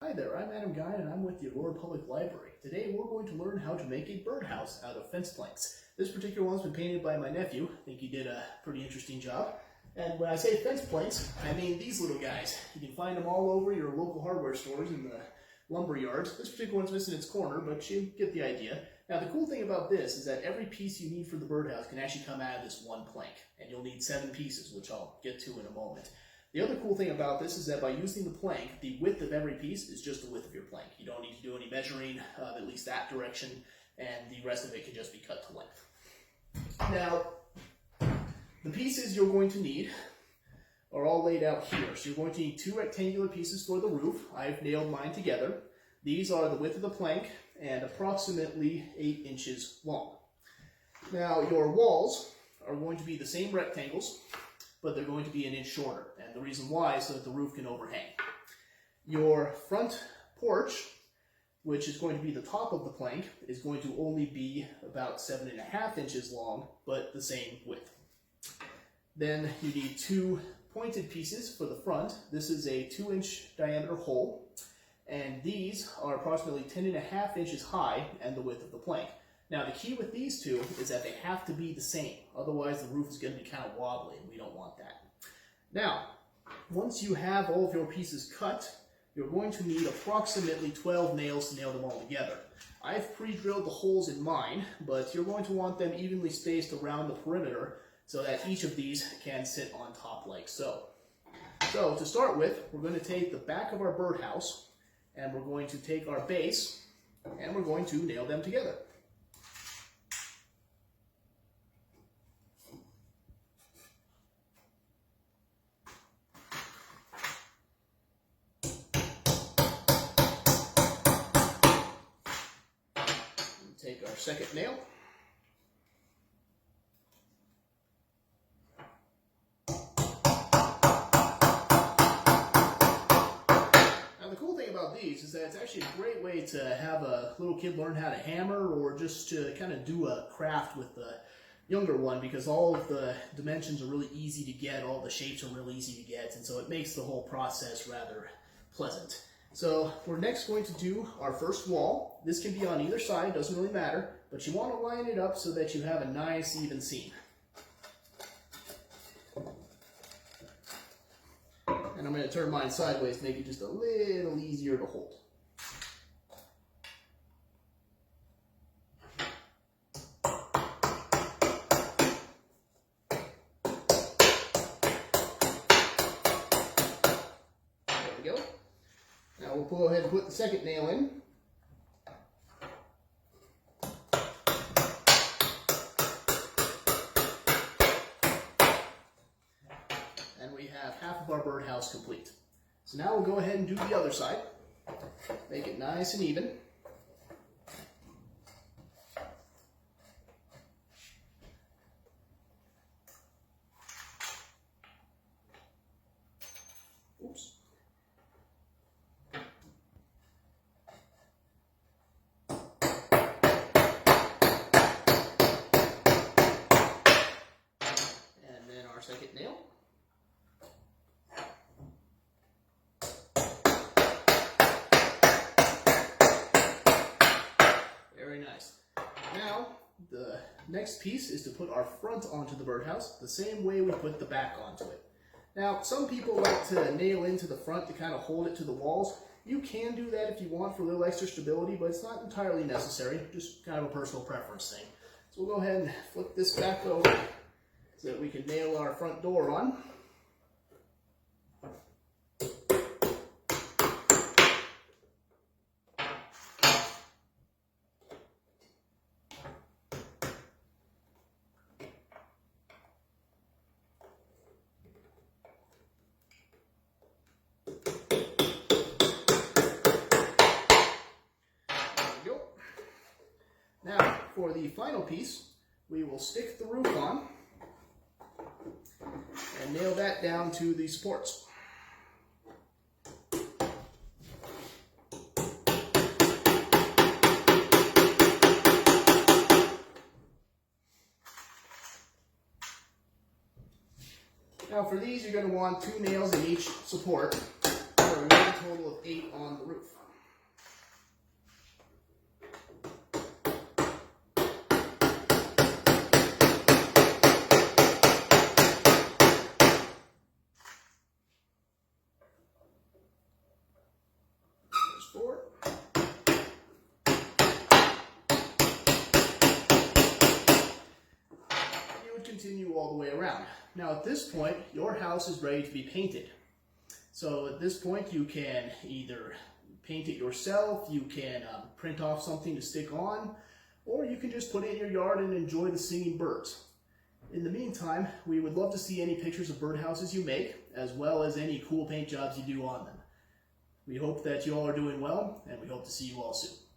Hi there, I'm Adam Guy and I'm with the Aurora Public Library. Today we're going to learn how to make a birdhouse out of fence planks. This particular one's been painted by my nephew. I think he did a pretty interesting job. And when I say fence planks, I mean these little guys. You can find them all over your local hardware stores in the lumber yards. This particular one's missing its corner, but you get the idea. Now the cool thing about this is that every piece you need for the birdhouse can actually come out of this one plank. And you'll need 7 pieces, which I'll get to in a moment. The other cool thing about this is that by using the plank, the width of every piece is just the width of your plank. You don't need to do any measuring of at least that direction, and the rest of it can just be cut to length. Now, the pieces you're going to need are all laid out here. So you're going to need 2 rectangular pieces for the roof. I've nailed mine together. These are the width of the plank and approximately 8 inches long. Now, your walls are going to be the same rectangles, but they're going to be an inch shorter. And the reason why is so that the roof can overhang. Your front porch, which is going to be the top of the plank, is going to only be about 7.5 inches long, but the same width. Then you need 2 pointed pieces for the front. This is a 2-inch diameter hole, and these are approximately 10.5 inches high and the width of the plank. Now the key with these two is that they have to be the same, otherwise the roof is going to be kind of wobbly and we don't want that. Now, once you have all of your pieces cut, you're going to need approximately 12 nails to nail them all together. I've pre-drilled the holes in mine, but you're going to want them evenly spaced around the perimeter so that each of these can sit on top like so. So to start with, we're going to take the back of our birdhouse and we're going to take our base and we're going to nail them together. Take our second nail. Now the cool thing about these is that it's actually a great way to have a little kid learn how to hammer or just to kind of do a craft with the younger one, because all of the dimensions are really easy to get, all the shapes are really easy to get, and so it makes the whole process rather pleasant. So we're next going to do our first wall. This can be on either side, doesn't really matter, but you want to line it up so that you have a nice even seam. And I'm going to turn mine sideways to make it just a little easier to hold. There we go. Now we'll go ahead and put the second nail in. And we have half of our birdhouse complete. So now we'll go ahead and do the other side. Make it nice and even. Oops. Our second nail. Very nice. Now, the next piece is to put our front onto the birdhouse the same way we put the back onto it. Now, some people like to nail into the front to kind of hold it to the walls. You can do that if you want for a little extra stability, but it's not entirely necessary, just kind of a personal preference thing. So we'll go ahead and flip this back over so that we can nail our front door on. There we go. Now, for the final piece, we will stick the roof on and nail that down to the supports. Now for these, you're going to want 2 nails in each support. So we're going to total of 8 on the roof. There's 4. You would continue all the way around. Now at this point, your house is ready to be painted. So at this point, you can either paint it yourself, you can print off something to stick on, or you can just put it in your yard and enjoy the singing birds. In the meantime, we would love to see any pictures of birdhouses you make, as well as any cool paint jobs you do on them. We hope that you all are doing well, and we hope to see you all soon.